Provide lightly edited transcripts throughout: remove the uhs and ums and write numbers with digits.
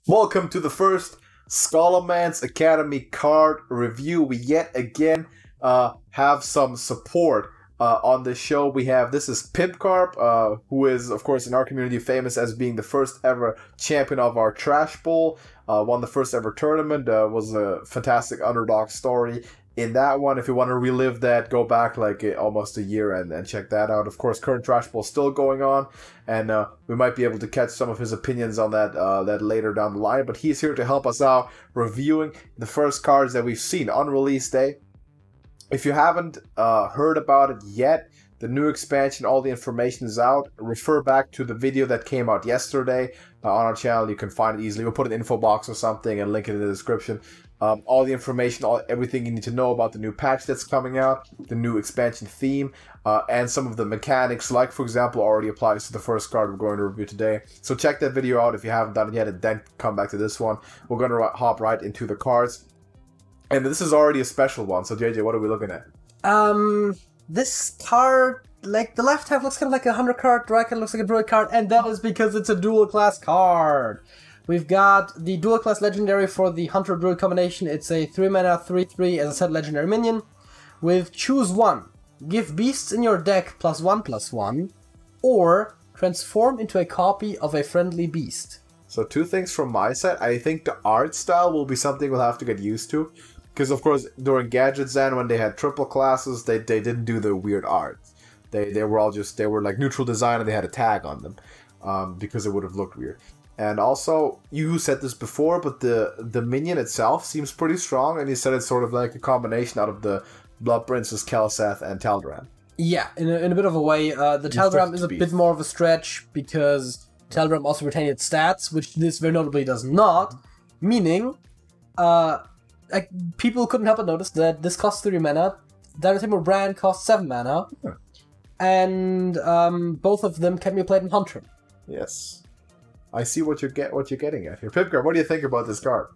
Welcome to the first Scholomance Academy card review. We yet again have some support on the show. This is pimpkarp, who is, of course, in our community famous as being the first ever champion of our Trash Bowl. Won the first ever tournament, was a fantastic underdog story in that one. If you want to relive that, go back like almost a year and check that out. Of course, current Trash Bowl still going on, and we might be able to catch some of his opinions on that that later down the line. But he's here to help us out reviewing the first cards that we've seen on release day. If you haven't heard about it yet, the new expansion, all the information is out. Refer back to the video that came out yesterday on our channel. You can find it easily. We'll put an info box or something and link it in the description. All the information, everything you need to know about the new patch that's coming out, the new expansion theme, and some of the mechanics, like, for example, already applies to the first card we're going to review today. So check that video out if you haven't done it yet, and then come back to this one. We're going to hop right into the cards. And this is already a special one. So, JJ, what are we looking at? This card, like, the left half looks kind of like a Hunter card, the right hand looks like a Druid card, and that is because it's a dual class card. We've got the dual class legendary for the Hunter Druid combination. It's a 3-mana 3/3 as a set legendary minion with choose one. Give beasts in your deck +1/+1, or transform into a copy of a friendly beast. So two things from my side. I think the art style will be something we'll have to get used to. Because, of course, during Gadget Zen, when they had triple classes, they didn't do the weird art. They were like neutral design, and they had a tag on them. Because it would have looked weird. And also, you said this before, but the minion itself seems pretty strong, and you said it's sort of like a combination out of the Blood Princess, Kelseth, and Taldaram. Yeah, in a bit of a way. The Taldaram is a bit more of a stretch, because Taldaram also retains its stats, which this very notably does not, meaning, like, people couldn't help but notice that this costs 3 mana, Dinotamer Brand costs 7 mana, and both of them can be played in Hunter. Yes. I see what you're getting at here. Pimpkarp, what do you think about this card?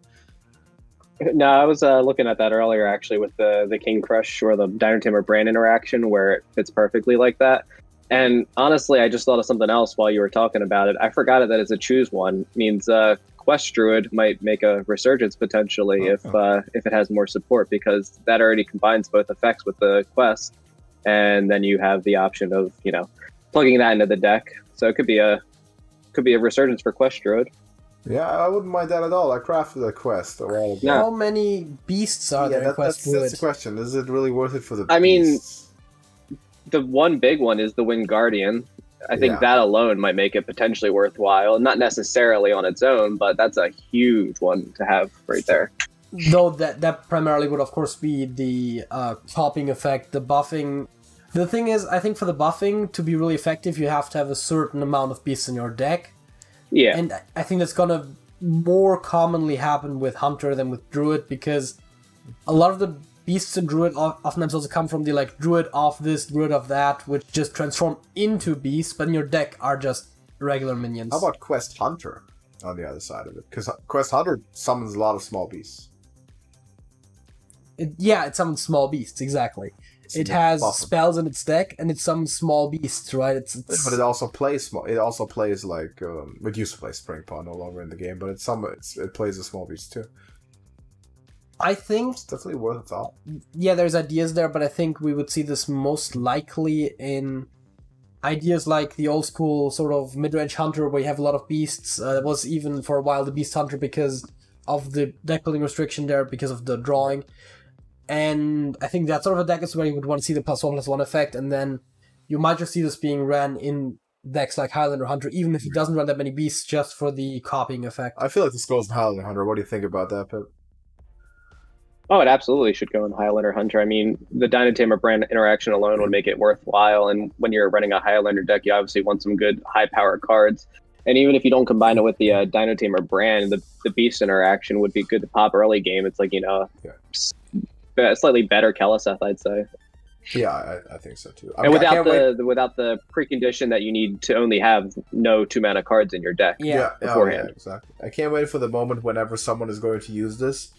No, I was looking at that earlier, actually, with the King Crush or the Dinotamer Brand interaction, where it fits perfectly like that. And honestly, I just thought of something else while you were talking about it. I forgot that it's a choose one. It means Quest Druid might make a resurgence potentially if it has more support, because that already combines both effects with the quest, and then you have the option of, you know, plugging that into the deck. So it could be a resurgence for Quest Druid. Yeah, I wouldn't mind that at all. I crafted a quest a while ago. How many beasts are there in Quest Druid? That's the question. Is it really worth it for the I beasts? mean, the one big one is the Wind Guardian. I think that alone might make it potentially worthwhile. Not necessarily on its own, but that's a huge one to have right there. Though that primarily would, of course, be the copying effect, the buffing. The thing is, I think for the buffing to be really effective, you have to have a certain amount of beasts in your deck. Yeah. And I think that's gonna more commonly happen with Hunter than with Druid, because a lot of the beasts in Druid oftentimes also come from the, like, Druid of this, Druid of that, which just transform into beasts, but in your deck are just regular minions. How about Quest Hunter on the other side of it? Because Quest Hunter summons a lot of small beasts. It summons small beasts, exactly. It has spells in its deck, and it summons small beasts, right? But it also plays small. It also plays like it used to play Springpaw, no longer in the game, but it plays a small beast too. I think it's definitely worth a thought. Yeah, there's ideas there, but I think we would see this most likely in ideas like the old school sort of mid-range Hunter, where you have a lot of beasts. It was even for a while the Beast Hunter because of the deck building restriction there, because of the drawing. And I think that sort of a deck is where you would want to see the +1/+1 effect, and then you might just see this being ran in decks like Highlander Hunter, even if it doesn't run that many beasts, just for the copying effect. I feel like this goes in Highlander Hunter. What do you think about that, Pip? Oh, it absolutely should go in Highlander Hunter. I mean, the Dinotamer Brand interaction alone would make it worthwhile, and when you're running a Highlander deck, you obviously want some good high-power cards. And even if you don't combine it with the Dinotamer Brand, the Beast interaction would be good to pop early game. It's like, you know, a slightly better Kelseth, I'd say. Yeah, I think so too. And without the precondition that you need to only have no 2-mana cards in your deck beforehand. Yeah, exactly. I can't wait for the moment whenever someone is going to use this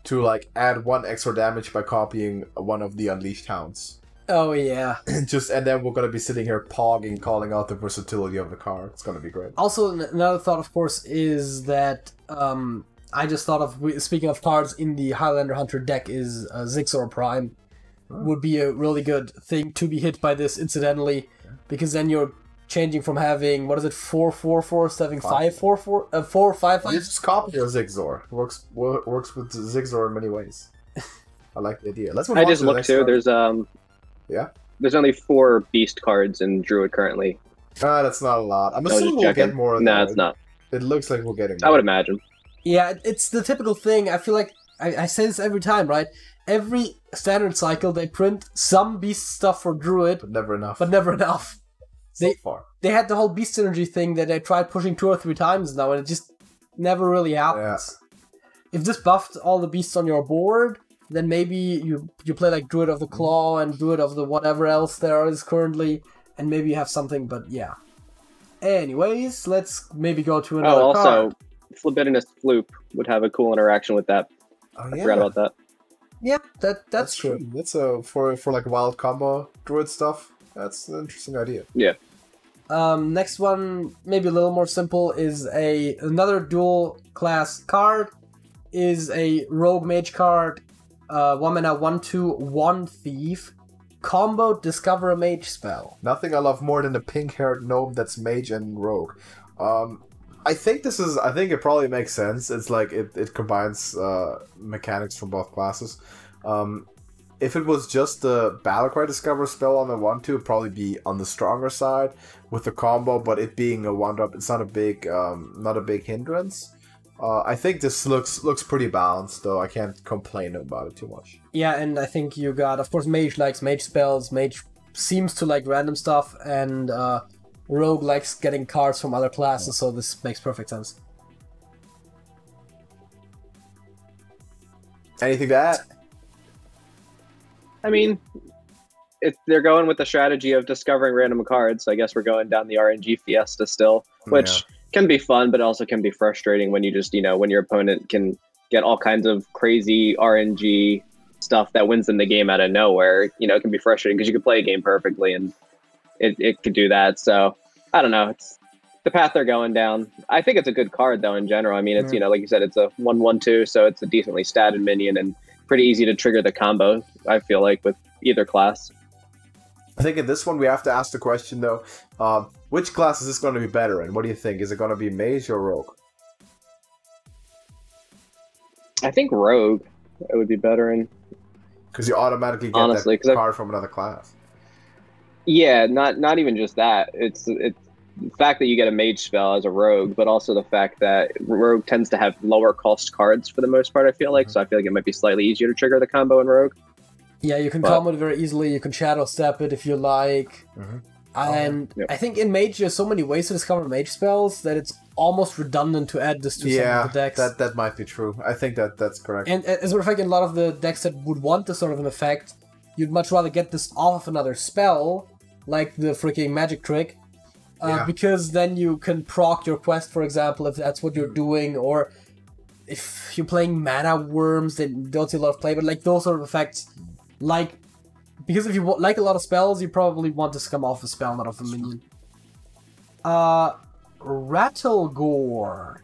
to, like, add 1 extra damage by copying one of the Unleashed Hounds. Oh yeah. And then we're gonna be sitting here pogging, calling out the versatility of the card. It's gonna be great. Also, another thought, of course, is that I just thought of, speaking of cards in the Highlander Hunter deck, is Zigzor Prime. Would be a really good thing to be hit by this incidentally, because then you're changing from having, what is it, 4/4/4, 7/5/4/4, 4/5/5. You just copy your Zigzor. Works with Zigzor in many ways. I like the idea. Let's move on I just to the looked next too. card. There's there's only 4 beast cards in Druid currently. That's not a lot. I'm I was assuming just we'll checking. get more. No, it's not. It looks like we're getting more. I would imagine. Yeah, it's the typical thing. I feel like I say this every time, right? Every standard cycle they print some beast stuff for Druid, But never enough. So far. They had the whole beast synergy thing that they tried pushing 2 or 3 times now, and it just never really happens. If this buffed all the beasts on your board, then maybe you play like Druid of the Claw and Druid of the whatever else there is currently, and maybe you have something, but yeah. Anyways, let's maybe go to another card. Phlebinus Floop would have a cool interaction with that. Oh, I forgot about that. Yeah, that's true. That's for like wild combo Druid stuff. That's an interesting idea. Yeah. Next one, maybe a little more simple, is another dual class card. Is a Rogue Mage card. 1 mana, 1/2, 1 Thief. Combo Discover a Mage spell. Nothing I love more than a pink-haired gnome that's mage and rogue. I think it probably makes sense. It's like it combines mechanics from both classes. If it was just the Battlecry Discover spell on the 1/2, it'd probably be on the stronger side with the combo, but it being a 1-drop, it's not a big hindrance. I think this looks pretty balanced, though. I can't complain about it too much. Yeah, and I think you got, of course, Mage likes Mage spells, Mage seems to like random stuff, and Rogue likes getting cards from other classes, so this makes perfect sense. Anything to add? I mean, they're going with the strategy of discovering random cards, so I guess we're going down the RNG fiesta still, which can be fun, but also can be frustrating when you just, when your opponent can get all kinds of crazy RNG stuff that wins them the game out of nowhere. It can be frustrating because you could play a game perfectly and it could do that. So, I don't know. It's the path they're going down. I think it's a good card, though, in general. I mean, it's, like you said, it's a 1/1/2, so it's a decently statted minion and pretty easy to trigger the combo, I feel like, with either class. I think in this one we have to ask the question, though, which class is this going to be better in? What do you think? Is it going to be Mage or Rogue? I think Rogue it would be better in. Because you automatically get that card from another class. Yeah, not even just that. It's the fact that you get a Mage spell as a Rogue, but also the fact that Rogue tends to have lower cost cards for the most part, I feel like. So I feel like it might be slightly easier to trigger the combo in Rogue. Yeah, you can combo it very easily. You can shadow step it if you like. And I think in Mage, there's so many ways to discover Mage spells that it's almost redundant to add this to some of the decks. That might be true. I think that's correct. And as a matter of fact, in a lot of the decks that would want this sort of an effect, you'd much rather get this off of another spell, like the freaking magic trick, because then you can proc your quest, for example, if that's what you're doing, or if you're playing mana worms, then you don't see a lot of play, but like those sort of effects, because if you like a lot of spells, you probably want this to come off a spell, not off a minion. Rattle Gore.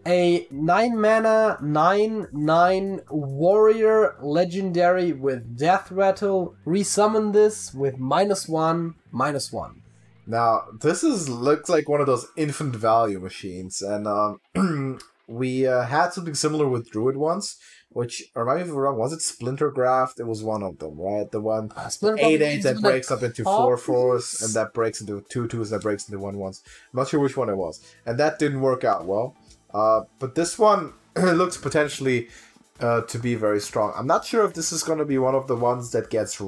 A 9 mana, 9/9 warrior legendary with Death Rattle. Resummon this with -1/-1. Now, this looks like one of those infant value machines, and we had something similar with Druid once, which, remind me if I'm wrong, was it Splintergraft? It was one of them, right? The one 8/8 that breaks up into 4/4s, and that breaks into 2/2s, that breaks into 1/1s. I'm not sure which one it was. And that didn't work out well. But this one looks potentially to be very strong. I'm not sure if this is going to be one of the ones that gets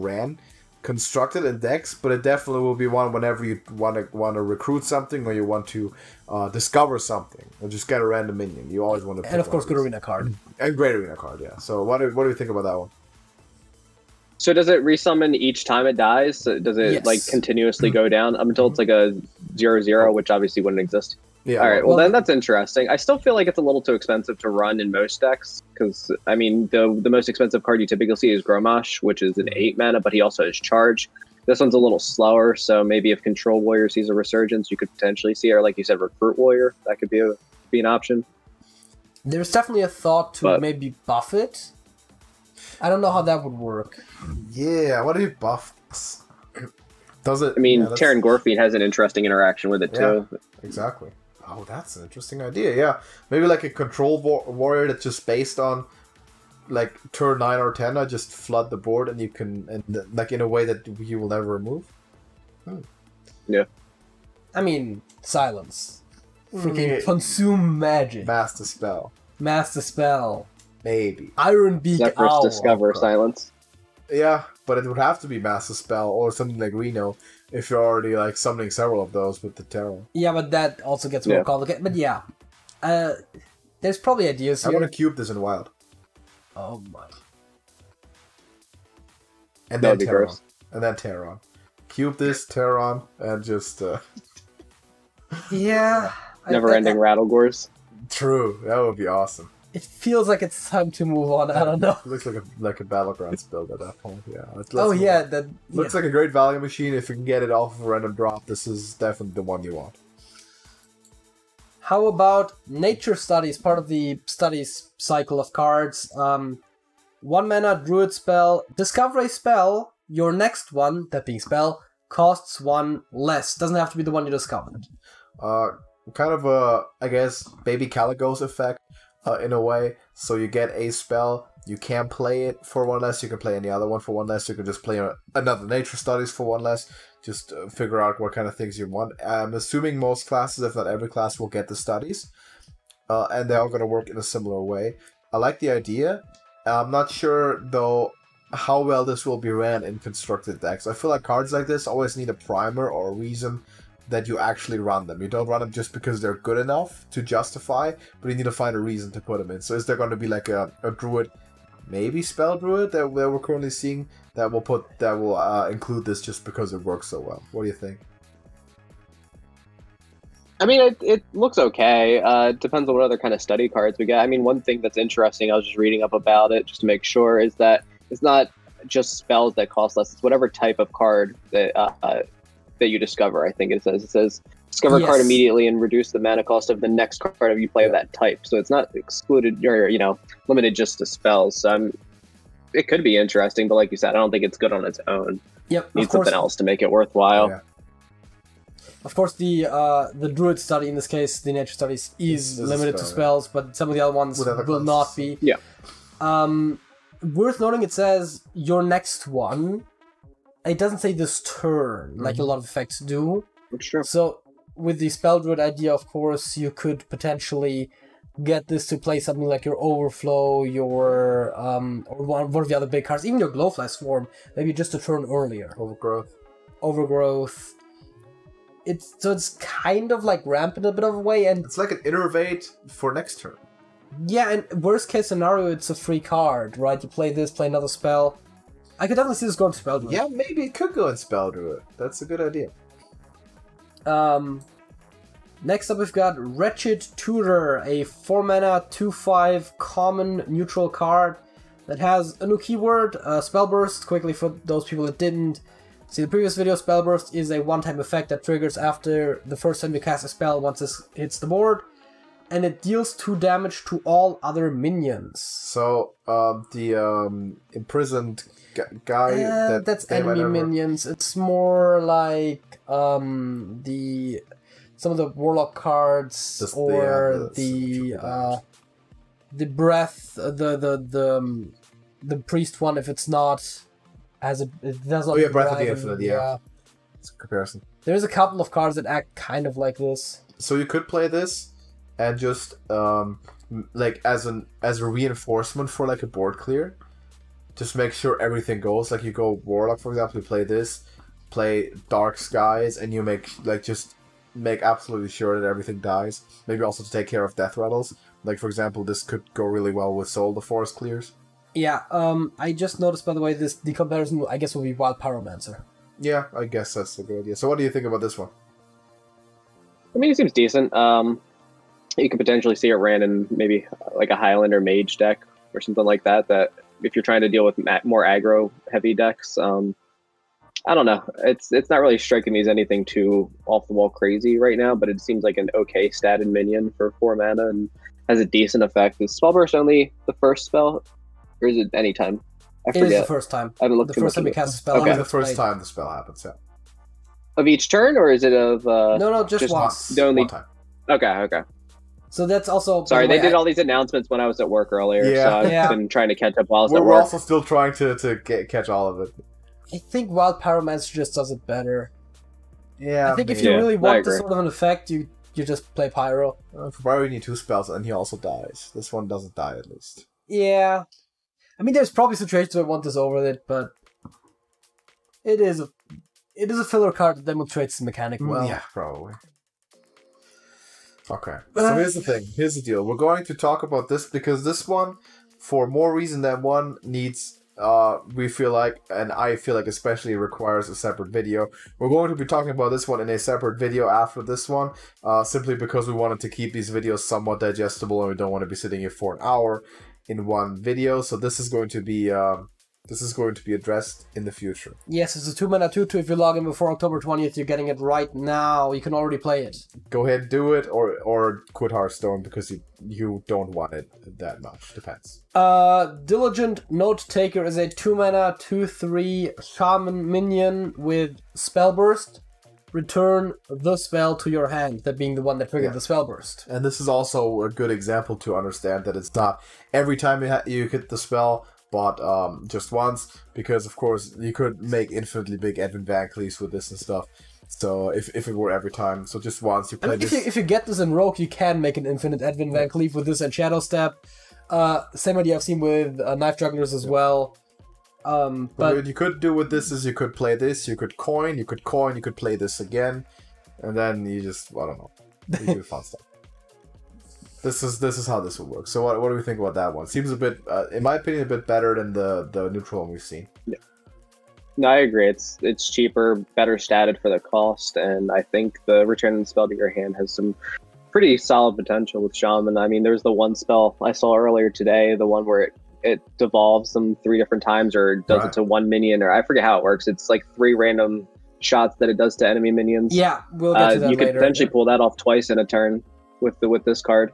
constructed in decks, but it definitely will be one whenever you want to recruit something or you want to discover something or just get a random minion. You always want to pick and of course, good arena card. And great arena card, yeah. So what do you think about that one? So does it resummon each time it dies? Does it continuously go down up until it's like a 0/0, which obviously wouldn't exist? Yeah. All right. Well, then that's interesting. I still feel like it's a little too expensive to run in most decks because I mean the most expensive card you typically see is Gromash, which is an 8 mana, but he also has charge. This one's a little slower, so maybe if Control Warrior sees a resurgence, you could potentially see, or like you said, Recruit Warrior. That could be an option. There's definitely a thought to maybe buff it. I don't know how that would work. Yeah, what do you buff? Does it? I mean, Terran Gorfeet has an interesting interaction with it too. Exactly. Oh, that's an interesting idea. Yeah, maybe like a control warrior that's just based on like turn 9 or 10. I just flood the board, and you can like in a way that you will never remove. Yeah. I mean, silence. Freaking consume magic. Master spell. Master spell. Maybe. Iron Beak Owl. Discover silence. Yeah, but it would have to be Master Spell or something like Reno if you're already like summoning several of those with the Terror. Yeah, but that also gets more complicated. But yeah, there's probably ideas here. I'm gonna cube this in Wild. Oh my. And then Terron. And then Terron. Cube this, Terron, and just... Yeah. Never-ending Rattle Gores. True, that would be awesome. It feels like it's time to move on. I don't know. It looks like a Battlegrounds build at that point. Yeah. Looks like a great value machine. If you can get it off of a random drop, this is definitely the one you want. How about Nature Studies, part of the studies cycle of cards? 1 mana Druid spell. Discover a spell. Your next one, that being spell, costs 1 less. Doesn't have to be the one you discovered. Kind of a, I guess, Baby Caligo's effect. In a way, so you get a spell, you can play it for 1 less, you can play any other one for 1 less, you can just play another Nature Studies for 1 less, just figure out what kind of things you want. I'm assuming most classes, if not every class, will get the studies, and they're all going to work in a similar way. I like the idea. I'm not sure, though, how well this will be ran in constructed decks. I feel like cards like this always need a primer or a reason that you actually run them. You don't run them just because they're good enough to justify, but you need to find a reason to put them in. So is there going to be like a Druid, maybe Spell Druid that we're currently seeing that will include this just because it works so well? What do you think? I mean, it looks okay. It depends on what other kind of study cards we get. I mean, one thing that's interesting, I was just reading up about it just to make sure, is that it's not just spells that cost less. It's whatever type of card that you discover, I think it says. It says, discover a card immediately and reduce the mana cost of the next card if you play of that type. So it's not excluded or, limited just to spells. So it could be interesting, but like you said, I don't think it's good on its own. Yep. Needs something else to make it worthwhile. Yeah. Of course, the Druid study, in this case, the Nature Studies, is limited to spells, but some of the other ones will not be. Yeah. Worth noting, it says, your next one. It doesn't say this turn, like a lot of effects do. That's true. So, with the Spell Druid idea, of course, you could potentially get this to play something like your Overflow, your, or one of the other big cards, even your Glowfly Swarm, maybe just a turn earlier. Overgrowth. It's kind of like rampant a bit of a way, and... It's like an Innervate for next turn. Yeah, and worst case scenario, it's a free card, right? You play this, play another spell. I could definitely see this going to Spell Druid. Yeah, maybe it could go in Spell Druid. That's a good idea. Next up we've got Wretched Tutor, a 4-mana, 2/5 common neutral card that has a new keyword, Spell Burst. Quickly for those people that didn't see the previous video, Spell Burst is a one-time effect that triggers after the first time you cast a spell once this hits the board, and it deals 2 damage to all other minions. So, the imprisoned guy... that's enemy minions. It's more like some of the Warlock cards, the Breath, the Priest one, if it's not... it does not Breath of the Infinite, yeah. It's a comparison. There's a couple of cards that act kind of like this. So you could play this and just like as a reinforcement for like a board clear. Just make sure everything goes. Like you go Warlock, for example, you play this, play Dark Skies, and you make absolutely sure that everything dies. Maybe also to take care of death rattles. Like for example, this could go really well with Soul the Forest clears. Yeah, I just noticed, by the way, the comparison, I guess, will be Wild Pyromancer. Yeah, I guess that's a good idea. So what do you think about this one? I mean, it seems decent. You could potentially see it ran in maybe like a Highlander Mage deck or something like that, that if you're trying to deal with more aggro-heavy decks, I don't know. It's not really striking me as anything too off-the-wall crazy right now, but it seems like an okay statted minion for 4 mana, and has a decent effect. Is Spellburst only the first spell, or is it any time? I forget. It is the first time. I haven't looked The too first much time you into cast a it. spell. Okay. The first time the spell happens, yeah. Of each turn, or is it of? No, just once. The only. One time. Okay. So that's also... Sorry, they did all these announcements when I was at work earlier, so I've been trying to catch up while I was at We're work. also still trying to catch all of it. I think Wild Pyromancer just does it better. Yeah, I think if you really want this sort of an effect, you just play Pyro. For Pyro you need 2 spells, and he also dies. This one doesn't die, at least. Yeah. I mean, there's probably situations where I want this over it, but... It is a filler card that demonstrates the mechanic well. Yeah, probably. Okay, so here's the thing. Here's the deal. We're going to talk about this because this one, for more reason than one, needs... we feel like, and I feel like especially requires a separate video. We're going to be talking about this one in a separate video after this one, simply because we wanted to keep these videos somewhat digestible and we don't want to be sitting here for an hour in one video. So this is going to be addressed in the future. Yes, it's a 2-mana 2/2. If you log in before October 20th, you're getting it right now. You can already play it. Go ahead, do it, or quit Hearthstone because you don't want it that much. Depends. Diligent Notetaker is a 2-mana 2/3 shaman minion with Spellburst. Return the spell to your hand, that being the one that triggered the Spellburst. And this is also a good example to understand that it's not every time you hit the spell, but just once, because of course you could make infinitely big Edwin Van Cleves with this and stuff. So if it were every time, so just once you play this. If you get this in Rogue, you can make an infinite Edwin Van Cleave with this and Shadow Step. Same idea I've seen with Knife Jugglers as well. But what you could do with this is you could play this, you could coin, you could play this again, and then you just, I don't know, you do fun stuff. This is how this would work. So what do we think about that one? Seems a bit, in my opinion, a bit better than the neutral one we've seen. Yeah. No, I agree. It's cheaper, better statted for the cost, and I think the return spell to your hand has some pretty solid potential with Shaman. I mean, there's the one spell I saw earlier today, the one where it devolves them 3 different times or does it to 1 minion, or I forget how it works. It's like 3 random shots that it does to enemy minions. Yeah, we'll get to that you later. could potentially pull that off twice in a turn with this card.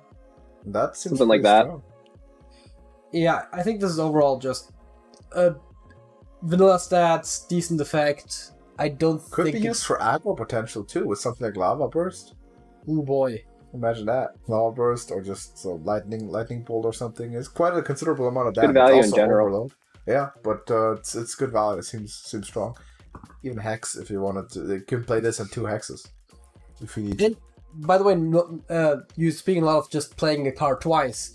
That seems something like that. Strong. Yeah, I think this is overall just vanilla stats, decent effect. I don't could think be used for aggro potential too, with something like Lava Burst. Oh boy. Imagine that. Lava Burst or just lightning bolt or something. It's quite a considerable amount of damage. Good value it's in general. Overload. Yeah, but it's good value. It seems strong. Even Hex, if you wanted to. You can play this in 2 Hexes. If you need to. By the way, you speaking a lot of just playing a card twice.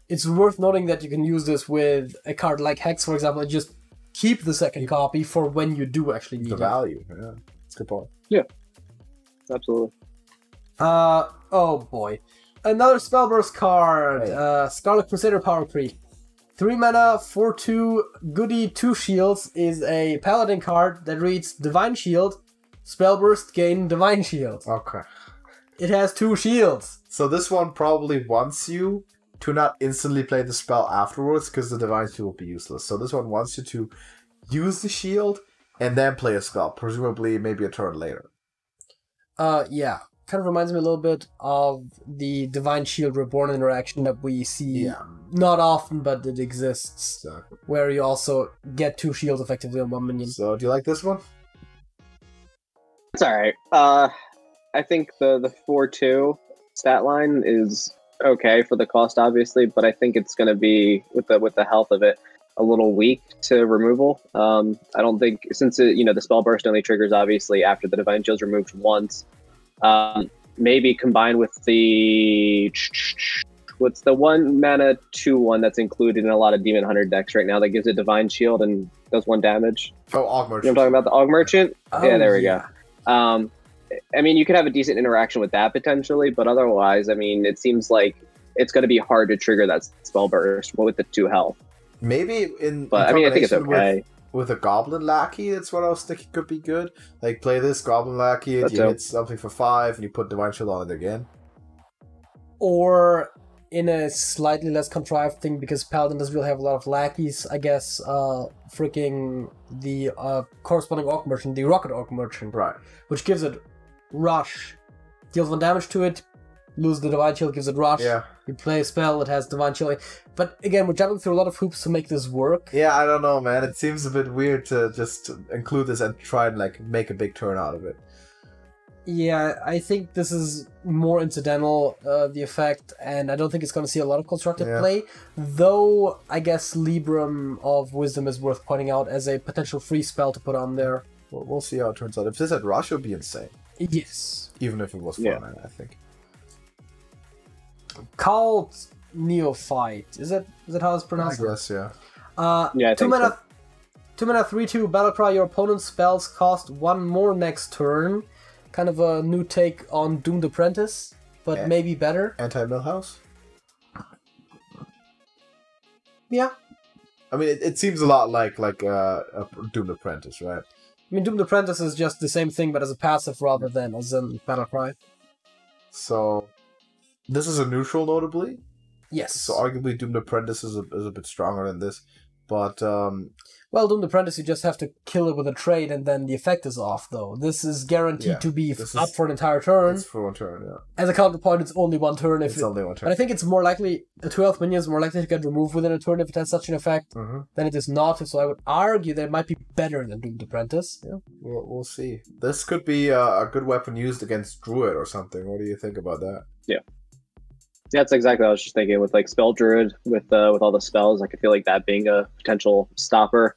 It's worth noting that you can use this with a card like Hex, for example, and just keep the second copy for when you do actually need the it. value. Yeah, it's a good point. Yeah, absolutely. Oh boy. Another Spellburst card. Hey. Scarlet Crusader Power Creep. 3 mana, 4/2, goody 2 shields is a paladin card that reads Divine Shield. Spellburst gain Divine Shield. Okay. It has 2 shields. So this one probably wants you to not instantly play the spell afterwards, because the Divine Shield will be useless. So this one wants you to use the shield and then play a spell, presumably maybe a turn later. Yeah. Kind of reminds me a little bit of the Divine Shield Reborn interaction that we see not often, but it exists. Exactly. Where you also get 2 shields effectively on 1 minion. So do you like this one? It's alright. I think the 4/2 stat line is okay for the cost, obviously, but I think it's going to be, with the health of it, a little weak to removal. I don't think, since the spell burst only triggers obviously after the Divine Shield's removed once. Maybe combined with the what's the 1 mana 2/1 that's included in a lot of Demon Hunter decks right now that gives it Divine Shield and does 1 damage. Oh, Og Merchant. You know what I'm talking about? The Og Merchant? Oh, yeah, there we go. I mean, you could have a decent interaction with that potentially, but otherwise, I mean, it seems like it's going to be hard to trigger that spell burst with the 2 health. Maybe But I mean, I think it's okay. With a Goblin Lackey, that's what I was thinking could be good. Like, play this Goblin Lackey, you hit something for 5, and you put Divine Shield on it again. Or in a slightly less contrived thing, because Paladin doesn't really have a lot of lackeys, I guess, freaking the corresponding Orc Merchant, the Rocket Orc Merchant. Right. Which gives it Rush, deals 1 damage to it, lose the Divine Shield, gives it Rush. Yeah. You play a spell, it has Divine Shield. But again, we're jumping through a lot of hoops to make this work. Yeah, I don't know, man. It seems a bit weird to just include this and try and like make a big turn out of it. Yeah, I think this is more incidental, the effect, and I don't think it's going to see a lot of constructive play. Though, I guess Libram of Wisdom is worth pointing out as a potential free spell to put on there. We'll see how it turns out. If this had Rush, it would be insane. Yes. Even if it was 4 mana, I think. Called Neophyte. Is that how it's pronounced? I guess, yeah. Yeah, I think 2 mana, so. 2 mana, 3/2 Battlecry. Your opponent's spells cost 1 more next turn. Kind of a new take on Doomed Apprentice, but maybe better. Anti-Millhouse? Yeah. I mean, it seems a lot like a Doomed Apprentice, right? I mean, Doomed Apprentice is just the same thing, but as a passive rather than as in Battlecry. So, this is a neutral, notably. Yes. So, arguably, Doomed Apprentice is a bit stronger than this. But, well, Doomed Apprentice, you just have to kill it with a trade, and then the effect is off, though. This is guaranteed to be up for an entire turn. It's for 1 turn, yeah. As a counterpoint, it's only 1 turn. It's only 1 turn. But I think it's more likely, a 12th minion is more likely to get removed within a turn if it has such an effect than it is not. So I would argue that it might be better than Doomed Apprentice. Yeah, we'll see. This could be a good weapon used against Druid or something. What do you think about that? Yeah. That's exactly what I was just thinking with like Spell Druid with all the spells. I could feel like that being a potential stopper.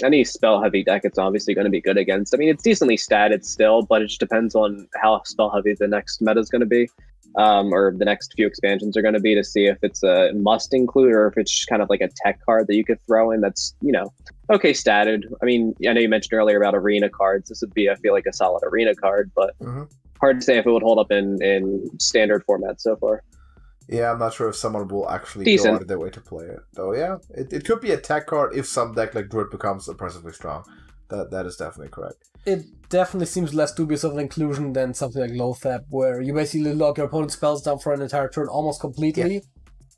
Any spell heavy deck it's obviously going to be good against. I mean, it's decently statted still, but it just depends on how spell heavy the next meta is going to be, or the next few expansions are going to be, to see if it's a must include or if it's just kind of like a tech card that you could throw in that's, you know, okay statted. I mean, I know you mentioned earlier about arena cards. This would be, I feel like, a solid arena card, but hard to say if it would hold up in standard format so far. Yeah, I'm not sure if someone will actually go out of their way to play it. Though, yeah, it could be a tech card if some deck like Druid becomes oppressively strong. That is definitely correct. It definitely seems less dubious of an inclusion than something like Lothap, where you basically lock your opponent's spells down for an entire turn almost completely,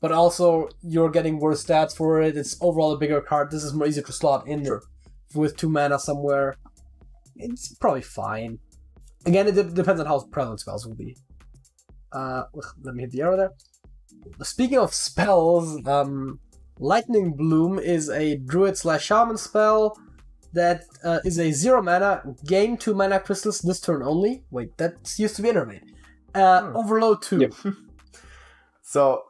but also you're getting worse stats for it. It's overall a bigger card. This is more easy to slot in with 2 mana somewhere. It's probably fine. Again, it depends on how prevalent spells will be. Let me hit the arrow there. Speaking of spells, Lightning Bloom is a Druid/Shaman spell that is a 0 mana, gain 2 mana crystals this turn only. Wait, that used to be Innervate. Overload 2. Yep. So,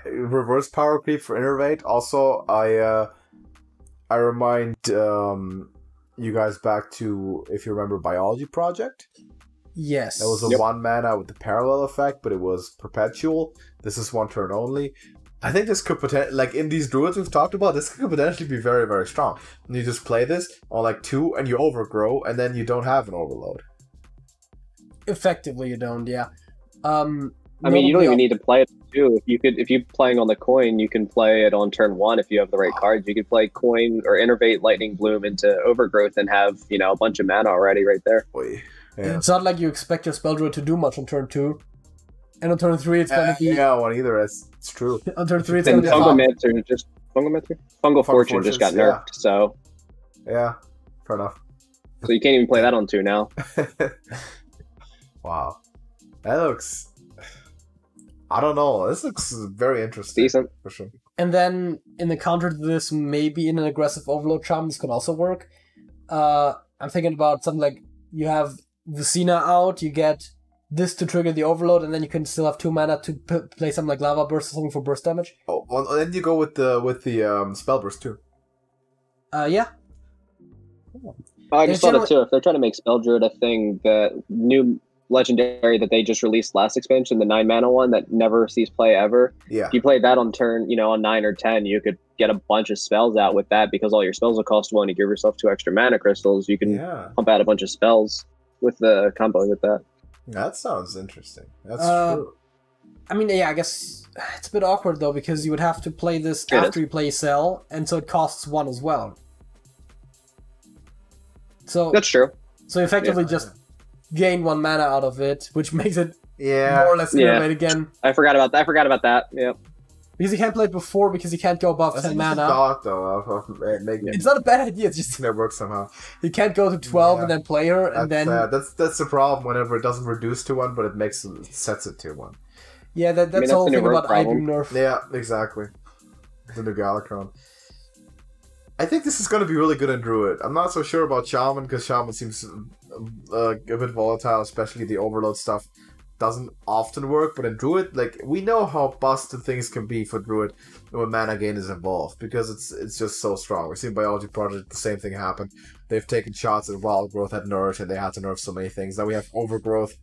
reverse power creep for Innervate. Also, I remind you guys back to, if you remember, Biology Project. Yes. That was a 1 mana with the parallel effect, but it was perpetual. This is 1 turn only. I think this could potentially, like in these druids we've talked about, this could potentially be very, very strong. And you just play this on like 2 and you overgrow, and then you don't have an overload. Effectively, you don't, yeah. I mean, you don't even need to play it too. If you're playing on the coin, you can play it on turn 1 if you have the right cards. You could play coin or Innervate Lightning Bloom into Overgrowth and have, you know, a bunch of mana already right there. Boy. Yeah. It's not like you expect your spell druid to do much on turn 2. And on turn 3 it's going to be... Yeah, one either. It's true. On turn 3 it's going to be... Fungal Fortune just got nerfed, so... Yeah, fair enough. So you can't even play that on 2 now. Wow. That looks... I don't know. This looks very interesting. Decent. For sure. And then, in the counter to this, maybe in an aggressive overload charm, this could also work. I'm thinking about something like, you have Vicina out, you get this to trigger the overload, and then you can still have 2 mana to play something like Lava Burst or something for burst damage. Oh, well, then you go with the Spell Burst too. Yeah. I just thought it too. If they're trying to make Spell Druid a thing, the new legendary that they just released last expansion, the 9 mana one that never sees play ever. Yeah. If you played that on turn, on 9 or 10, you could get a bunch of spells out with that, because all your spells will cost 1. You give yourself 2 extra mana crystals. You can pump out a bunch of spells with the combo with that. That sounds interesting. That's true. I mean, yeah, I guess it's a bit awkward though, because you would have to play this after you play Cell, and so it costs 1 as well. So that's true. So effectively just gain 1 mana out of it, which makes it more or less innovate again. I forgot about that. Yep. Because you can't play it before because you can't go above 10 mana. Thought, though, It's not a bad idea, it's just... It works somehow. You can't go to 12 and then play her, and then... That's the problem whenever it doesn't reduce to 1, but it sets it to 1. Yeah, that's the whole thing about item nerf. Yeah, exactly. The new Galacron. I think this is going to be really good in Druid. I'm not so sure about Shaman, because Shaman seems a bit volatile, especially the Overload stuff. Doesn't often work, but in Druid, like, we know how busted things can be for Druid when mana gain is involved, because it's just so strong. We've seen Biology Project, the same thing happened. They've taken shots at Wild Growth at Nourish, and they had to nerf so many things. Now we have Overgrowth.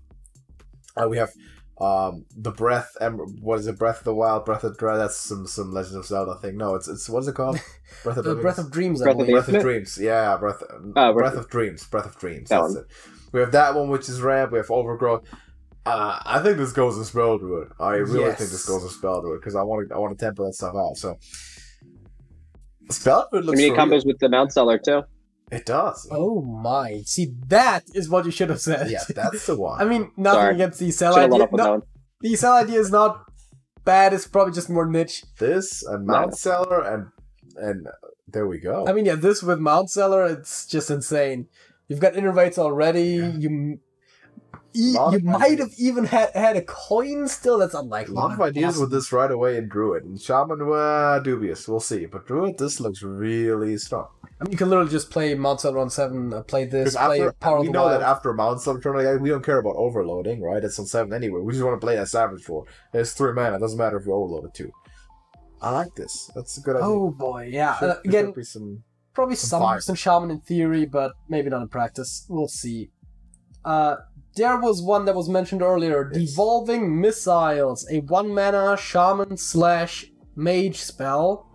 We have the Breath, what is it, Breath of the Wild, Breath of Dread, that's some Legend of Zelda thing. No, it's what is it called? Breath of Breath of Dreams, Breath of Dreams, yeah, Breath of Dreams, that's it. We have that one, which is ramp, we have Overgrowth. I think this goes in Spell Druid. I really think this goes in Spell Druid, because I want to temper that stuff out, so... Spell Druid looks... I mean, it combos with the Mount Seller, too. It does. Oh my. See, that is what you should have said. Yeah, that's the one. I mean, nothing against the cell idea. No, the cell idea is not bad, it's probably just more niche. This, and Mount Seller, and there we go. I mean, yeah, this with Mount Seller, it's just insane. You've got Innervates already, you might have even had a coin still. That's unlikely. A lot of ideas with this right away in Druid. And Shaman, dubious. We'll see. But Druid, this looks really strong. I mean, you can literally just play Mount Seller on 7, play this, play Power of the Wild. We know that after Mount Seller, we don't care about overloading, right? It's on 7 anyway. We just want to play that Savage for. It's 3 mana. It doesn't matter if you overload it too. I like this. That's a good idea. Oh boy, yeah. Again, probably some Shaman in theory, but maybe not in practice. We'll see. There was one that was mentioned earlier, Devolving Missiles, a 1-mana Shaman/Mage spell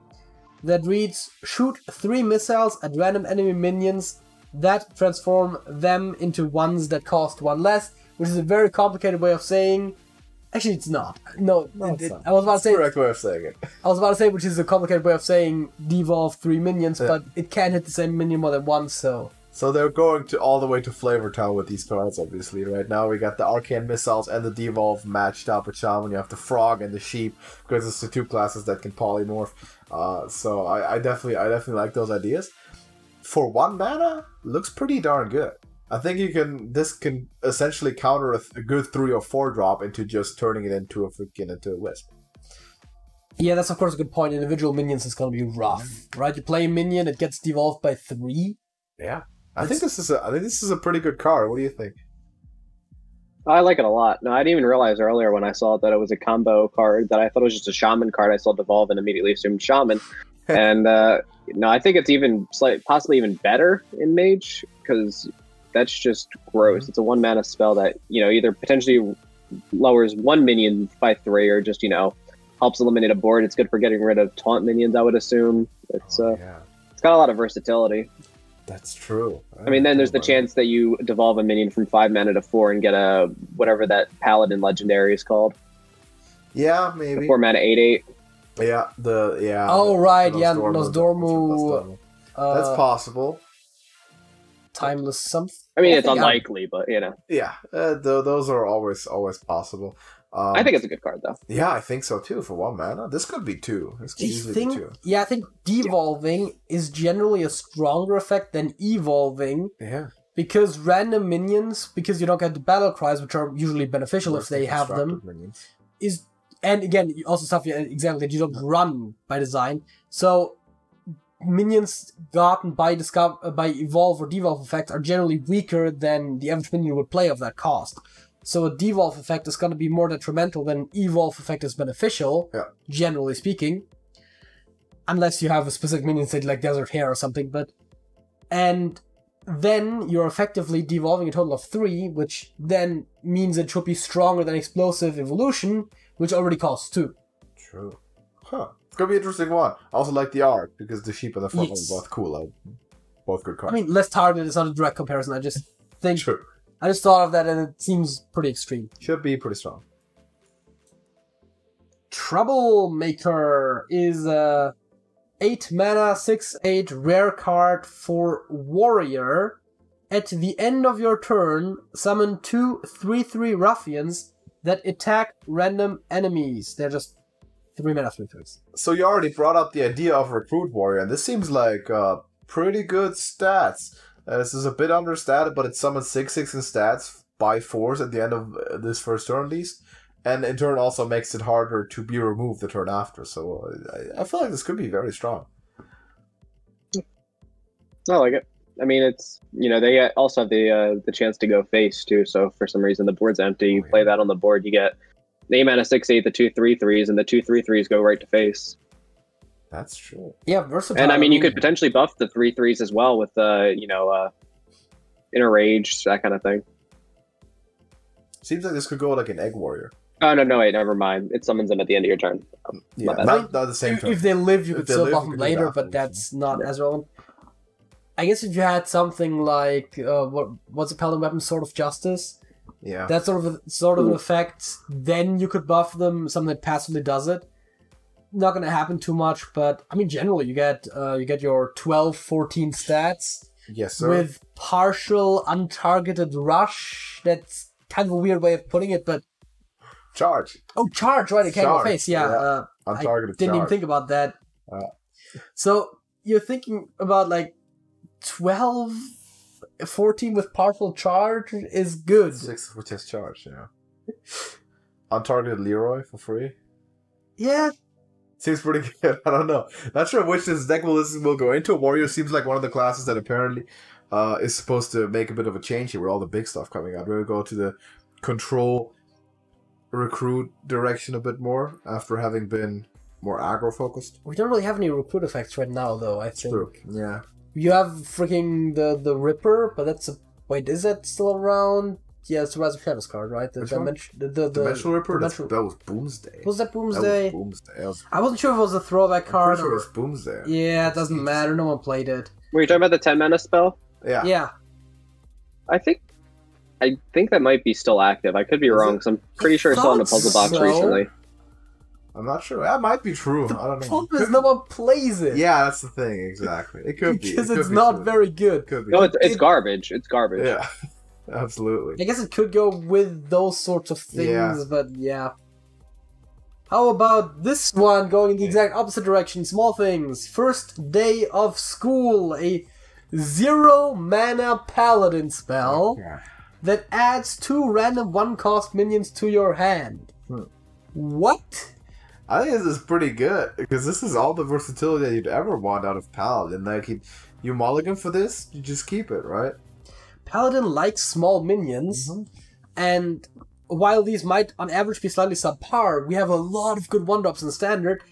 that reads, shoot 3 missiles at random enemy minions that transform them into ones that cost 1 less, which is a very complicated way of saying... Actually, it's not. No, I was about to say... correct way of saying it. I was about to say, which is a complicated way of saying devolve 3 minions, but it can't hit the same minion more than once, so... So they're going all the way to Flavor Town with these cards, obviously. Right now we got the Arcane Missiles and the Devolve matched up with Shaman. You have the Frog and the Sheep, because it's the 2 classes that can polymorph. So I definitely like those ideas. For 1 mana, looks pretty darn good. I think this can essentially counter a good 3 or 4 drop into just turning it into a Wisp. Yeah, that's of course a good point. Individual minions is going to be rough, right? You play a minion, it gets devolved by 3. Yeah. I think this is a pretty good card. What do you think? I like it a lot. No, I didn't even realize earlier when I saw it that it was a combo card, that I thought it was just a Shaman card. I saw Devolve and immediately assumed Shaman. And no, I think it's even possibly even better in Mage, because that's just gross. It's a 1-mana spell that, either potentially lowers 1 minion by 3 or just, helps eliminate a board. It's good for getting rid of taunt minions, I would assume. It's it's got a lot of versatility. That's true. I mean, then there's the chance that you devolve a minion from 5 mana to 4 and get a whatever that Paladin legendary is called. Yeah, maybe. 4 mana 8/8. Yeah, Oh right, Nosdormu. That's possible. Timeless something. I mean, it's unlikely, but Yeah, those are always possible. I think it's a good card, though. Yeah, I think so too. For 1 mana, this could be 2. This could easily be 2. Yeah, I think devolving is generally a stronger effect than evolving. Yeah. Because random minions, because you don't get the battle cries, which are usually beneficial if they have them, and again, also stuff exactly that you don't run by design. So minions gotten by evolve or devolve effects are generally weaker than the average minion would play of that cost. So a devolve effect is going to be more detrimental than evolve effect is beneficial, generally speaking. Unless you have a specific minion, say like Desert Hare or something, and then you're effectively devolving a total of 3, which then means it should be stronger than Explosive Evolution, which already costs 2. True. Huh. It's going to be an interesting one. I also like the art, because the sheep and the front are both cool. Both good cards. I mean, less targeted is not a direct comparison. I just think... True. I just thought of that and it seems pretty extreme. Should be pretty strong. Troublemaker is a 8 mana, 6/8 rare card for Warrior. At the end of your turn, summon 2 3/3 ruffians that attack random enemies. They're just 3 mana 3/3. So you already brought up the idea of Recruit Warrior, and this seems like pretty good stats. This is a bit understated, but it summons 6/6 in stats by force at the end of this first turn at least. And in turn also makes it harder to be removed the turn after. So I feel like this could be very strong. I like it. I mean, it's, you know, they also have the chance to go face too. So if for some reason the board's empty, you play that on the board, you get the 8 mana 6/8, the 2 3/3s, and the 2 3/3s go right to face. That's true. Yeah, versatile. And I mean, you could potentially buff the 3/3s as well with Inner Rage, that kind of thing. Seems like this could go like an Egg Warrior. Oh no, wait, never mind. It summons them at the end of your turn. Yeah, bad. not the same turn. If they live, you If could they still live, buff you them could do later, that. but that's not as relevant. I guess if you had something like what's a paladin weapon, Sword of Justice, Yeah. that sort of an effect, then you could buff them. Something that passively does it. Not gonna happen too much, but I mean, generally you get your 12-14 stats Yes, sir. with partial untargeted rush. That's kind of a weird way of putting it, but Charge. oh, charge, right? It can't go Charge, face. Yeah, yeah. Untargeted didn't even charge. think about that. So you're thinking about like 12, 14 with partial charge is good. 6 with his charge, yeah. Untargeted Leroy for free. Yeah, Seems pretty good. I don't know. Not sure which this deck will go into. Warrior seems like one of the classes that apparently is supposed to make a bit of a change here with all the big stuff coming out. Maybe go to the control recruit direction a bit more after having been more aggro focused. we don't really have any recruit effects right now, though. I think True. Yeah. you have freaking the Ripper, but that's a wait. Is that still around? Yeah, it's the Rise of Shadows card, right? The Which one? the Dimensional Ripper? Dimensional- That was Boomsday. Was that That was Boomsday? Boomsday. That was, I wasn't sure if it was a throwback I'm card. pretty sure it Or... was Boomsday. Yeah, it doesn't matter. No one played it. Were you talking about the 10 mana spell? Yeah. Yeah. I think that might be still active. I could be wrong, because I'm pretty sure I saw it in a puzzle box so. recently. I'm not sure. That might be true. I don't know. Problem is no one plays it. Yeah, that's the thing. Exactly. It could be. Because It could it's be not true. very good. Could be. No, it's garbage. It's garbage. Yeah. Absolutely. I guess it could go with those sorts of things, Yeah. but yeah. How about this one going in the exact opposite direction? Small things. First day of school. A 0 mana paladin spell Yeah. that adds 2 random 1-cost minions to your hand. What? I think this is pretty good because this is all the versatility that you'd ever want out of Paladin. Like, you mulligan for this, you just keep it, right? Paladin likes small minions, and while these might on average be slightly subpar, we have a lot of good 1-drops in Standard.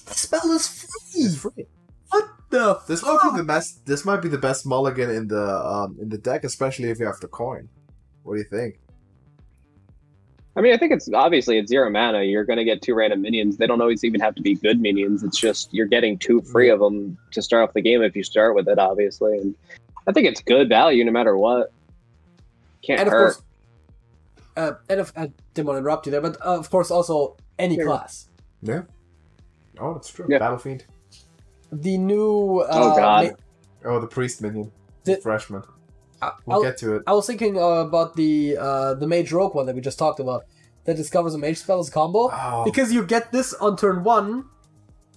The spell is free! It's free. What the This fuck? might be the best. This might be the best mulligan in the deck, especially if you have the coin. What do you think? I mean, I think it's obviously it's 0 mana. You're going to get 2 random minions. They don't always even have to be good minions. It's just you're getting 2 free of them to start off the game if you start with it, obviously. And I think it's good value no matter what. Can't And of hurt. course, I didn't want to interrupt you there, but of course also any Yeah. class. Yeah. Oh, that's true. Yeah. Battlefiend. The new... Oh, God. Oh, the priest minion. The- Freshman. I- We'll I'll- get to it. I was thinking about the Mage Rogue one that we just talked about, that discovers a Mage spell as a combo. Oh. Because you get this on turn 1,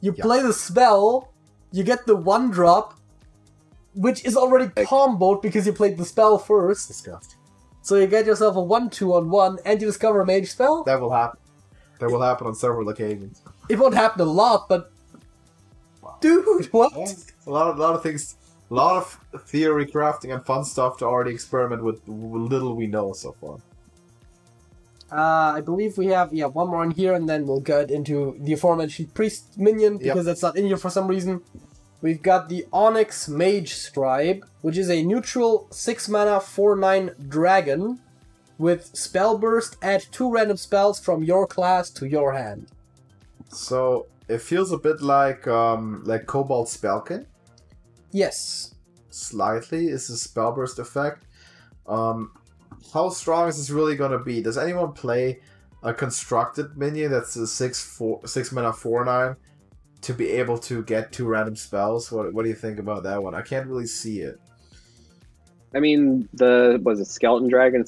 you Yeah. play the spell, you get the 1-drop, which is already comboed because you played the spell first. Disgusting. So you get yourself a 1/2 on 1, and you discover a Mage spell. That will happen. That will happen on several occasions. It won't happen a lot, but... Dude, what? Yeah, a lot of things, a lot of theory crafting and fun stuff to already experiment with little we know so far. I believe we have one more in here, and then we'll get into the aforementioned Priest Minion, because that's not in here for some reason. We've got the Onyx Mage Scribe, which is a neutral 6 mana 4/9 dragon with Spell Burst. Add 2 random spells from your class to your hand. So it feels a bit like Cobalt Spellkin. Yes. Slightly is a spellburst effect. How strong is this really gonna be? Does anyone play a constructed minion that's a 6 mana 4/9 to be able to get 2 random spells? What do you think about that one? I can't really see it. I mean, was it Skeletal Dragon,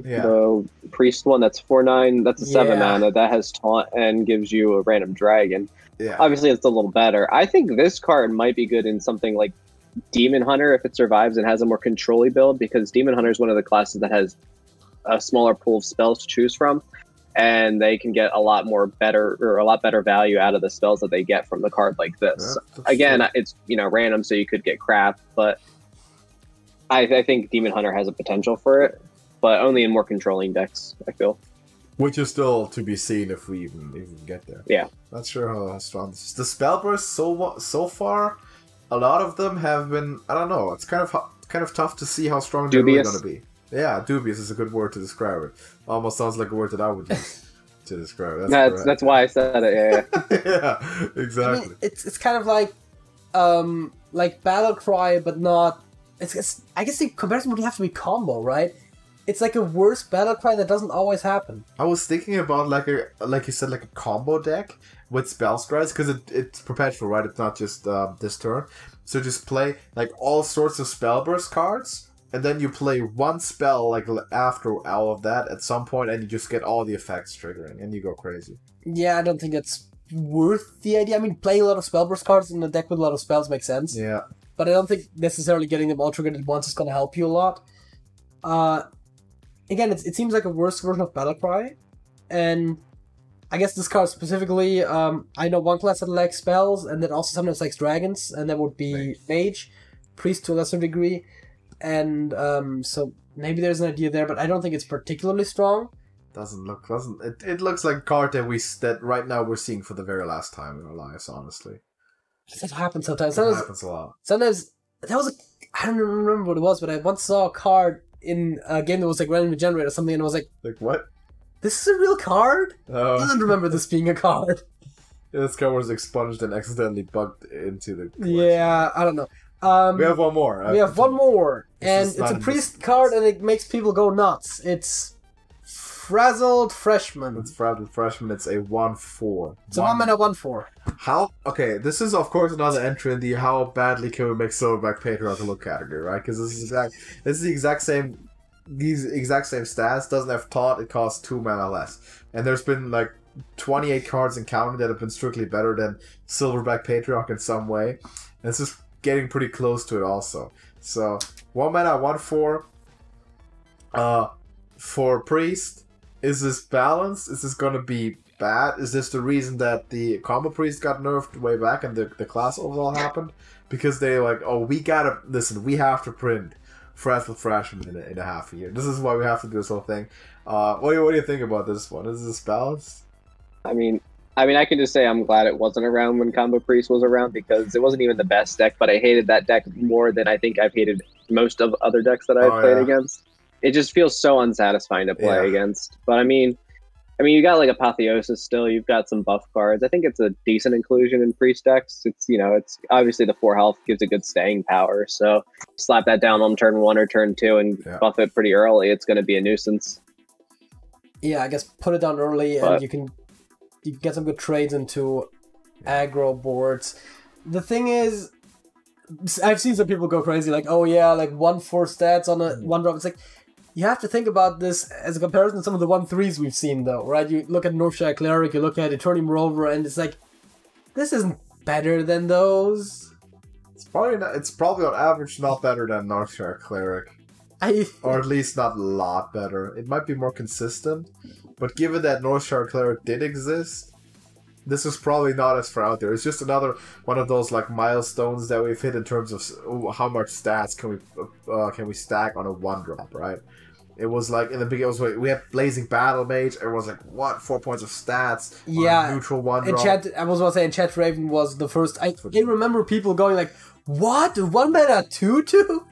Yeah. the priest one, that's 4/9, that's a 7 Yeah. mana, that has taunt and gives you a random dragon. Yeah. Obviously, it's a little better. I think this card might be good in something like Demon Hunter if it survives and has a more control-y build, because Demon Hunter is one of the classes that has a smaller pool of spells to choose from, and they can get a lot better value out of the spells that they get from the card like this. Yeah, Again, true. it's random, so you could get crap, but I think Demon Hunter has a potential for it, but only in more controlling decks, I feel. Which is still to be seen if we even get there. Yeah. Not sure how strong this is. The spell bursts so far, a lot of them have been, I don't know, it's kind of tough to see how strong they're really going to be. Yeah, dubious is a good word to describe it. Almost sounds like a word that I would use to describe it. That's why I said it. Yeah. Yeah, exactly. I mean, it's kind of like Battle Cry, but not. I guess the comparison would have to be combo, right? It's like a worse Battle Cry that doesn't always happen. I was thinking about like you said, like a combo deck with spell strides, because it's perpetual, right? It's not just this turn. So just play like all sorts of spell burst cards, and then you play one spell like after all of that at some point, and you just get all the effects triggering, and you go crazy. Yeah, I don't think it's worth the idea. I mean, playing a lot of spell burst cards in a deck with a lot of spells makes sense. Yeah. But I don't think necessarily getting them all triggered at once is going to help you a lot. Again, it seems like a worse version of Battlecry, and I guess this card specifically, I know one class that likes spells, and that also sometimes likes dragons, and that would be Mage, Priest to a lesser degree, and so maybe there's an idea there, but I don't think it's particularly strong. It looks like a card that right now we're seeing for the very last time in our lives, honestly. That happens sometimes. It happens a lot. Sometimes I don't remember what it was, but I once saw a card in a game that was like randomly generated or something, and I was like, what? This is a real card? Oh. I don't remember this being a card. Yeah, this card was expunged and accidentally bugged into the collection. Yeah, I don't know. We have one more. We have one more, and is it's a not priest card, and it makes people go nuts. It's Frazzled Freshman. It's Frazzled Freshman. It's a 1/4. It's a 1 mana 1/4. How? Okay, this is of course another entry in the how badly can we make Silverback Patriarch look category, right? Because this is the exact same. These exact same stats. Doesn't have taunt. It costs 2 mana less, and there's been like 28 cards in counting that have been strictly better than Silverback Patriarch in some way. And it's just getting pretty close to it also. So 1 mana 1/4. For Priest, is this balanced? Is this gonna be bad? Is this the reason that the combo Priest got nerfed way back and the class overall happened? Because they like, oh, we have to print Frazzled Freshman in a half a year. This is why we have to do this whole thing. What do you think about this one? Is this balanced? I mean, I can just say I'm glad it wasn't around when Combo Priest was around, because it wasn't even the best deck, but I hated that deck more than I think I've hated most of other decks that I've played against. It just feels so unsatisfying to play against. But I mean, you got like Apotheosis still. You've got some buff cards. I think it's a decent inclusion in Priest decks. It's it's obviously the 4 health gives a good staying power. So slap that down on turn 1 or turn 2 and buff it pretty early. It's going to be a nuisance. Yeah, I guess put it down early, and you can get some good trades into aggro boards. The thing is, I've seen some people go crazy, like, oh yeah, like 1/4 stats on a 1-drop. It's like, you have to think about this as a comparison to some of the 1/3s we've seen, though, right? You look at Northshire Cleric, you look at Eternium Rover, and it's like, this isn't better than those. It's probably on average not better than Northshire Cleric. Or at least not a lot better. It might be more consistent, but given that Northshire Cleric did exist, this is probably not as far out there. It's just another one of those like milestones that we've hit in terms of how much stats can we stack on a 1-drop, right? It was like in the beginning, we had Blazing Battle Mage. It was like 4 points of stats. Yeah, on a neutral 1-drop. I was about to say, Enchant Raven was the first. I remember people going like, "What? 1 mana 2/2?"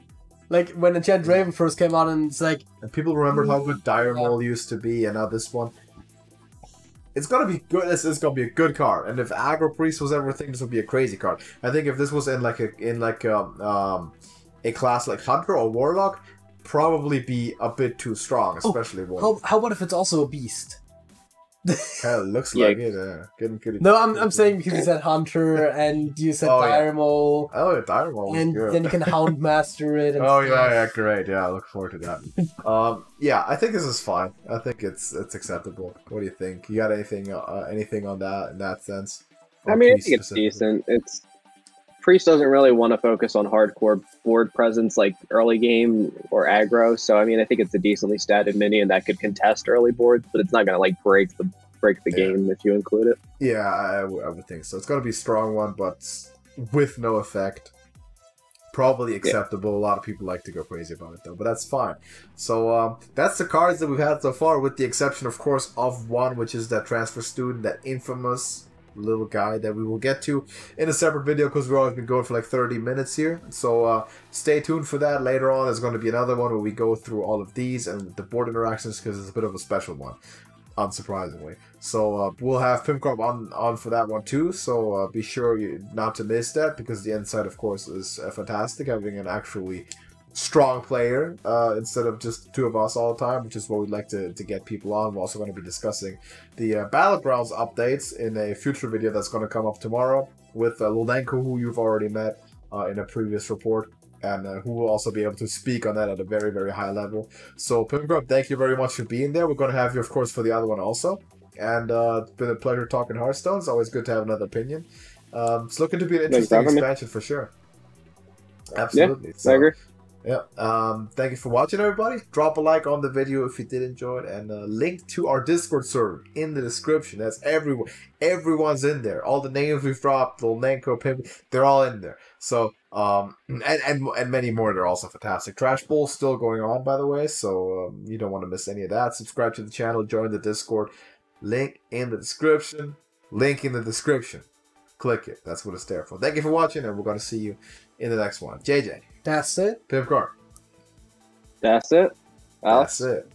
Like when Enchant Raven first came out, and it's like, and people remembered how good Dire Maul used to be, and now this one. It's gonna be good. This is gonna be a good card, and if Aggro Priest was everything, this would be a crazy card. I think if this was in a class like Hunter or Warlock, probably be a bit too strong, especially Warlock. How about if it's also a beast? Kind of looks like it. Getting No, I'm saying because you said Hunter and you said Dynamo. Oh, yeah, Dynamo. And good. then you can Houndmaster it. And oh, yeah, great. Yeah, I look forward to that. Yeah, I think this is fine. I think it's acceptable. What do you think? You got anything on that in that sense? I mean, I think it's decent. Priest doesn't really want to focus on hardcore board presence like early game or aggro, so I mean, I think it's a decently statted mini, and that could contest early boards, but it's not going to like break the game if you include it. Yeah, I would think so. It's going to be a strong one, but with no effect. Probably acceptable. A lot of people like to go crazy about it, though, but that's fine. So that's the cards that we've had so far, with the exception, of course, of one, which is that transfer student, that infamous little guy that we will get to in a separate video, because we've always been going for like 30 minutes here. So stay tuned for that. Later on there's going to be another one where we go through all of these and the board interactions, because it's a bit of a special one, unsurprisingly. So we'll have pimpkarp on for that one too, so be sure not to miss that, because the insight, of course, is fantastic, having an actually strong player instead of just two of us all the time, which is what we'd like to get people on. We're also going to be discussing the Battlegrounds updates in a future video that's going to come up tomorrow with Lodenko, who you've already met in a previous report, and who will also be able to speak on that at a very, very high level. So pimpkarp, thank you very much for being there. We're going to have you, of course, for the other one also. And it's been a pleasure talking Hearthstone. It's always good to have another opinion. It's looking to be an interesting expansion for sure. Absolutely. Yeah, I agree. Yeah. Thank you for watching, everybody. Drop a like on the video if you did enjoy it, and link to our Discord server in the description. That's everyone. Everyone's in there. All the names we've dropped, Nenko, Pimp, they're all in there. So and many more. They're also fantastic. Trash Bowl's still going on, by the way, so you don't want to miss any of that. Subscribe to the channel, join the Discord. Link in the description. Link in the description. Click it. That's what it's there for. Thank you for watching, and we're going to see you in the next one. JJ. That's it. pimpkarp. That's it. That's it.